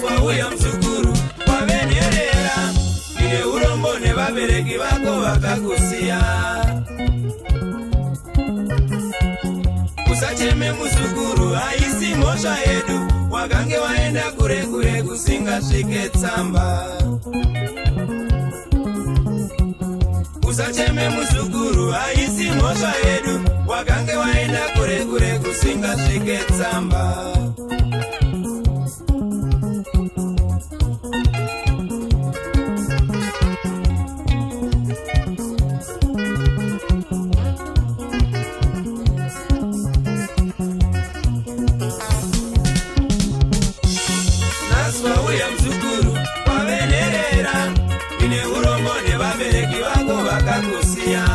Wauya mzukuru wavenerera, ine urombo nevabereki vako vakakusiya. Usacheme muzukuru, haisi mhosva yedu, wakange waenda kure kure kusingasvike tsamba. Usacheme muzukuru, haisi mhosva yedu, wakange waenda kure kure kusingasvike tsamba. Wauya mzukuru wavenerera, ine urombo nevabereki vako vakakusiya.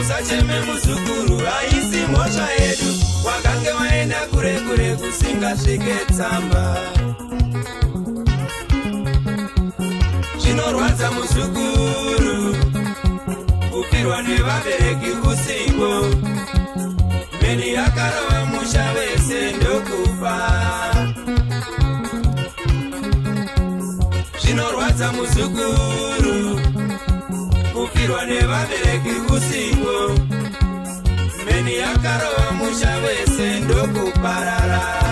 Usacheme muzukuru, haisi mhosva yedu, wakange waenda kure kure kusingasvike tsamba. Zvinorwadza muzukuru kufirwa nevabereki usiku, mheni yakarova musha wese ndokufa. Zvinorwadza muzukuru kufirwa nevabereki usiku, mheni yakarova musha wese ndokuparara.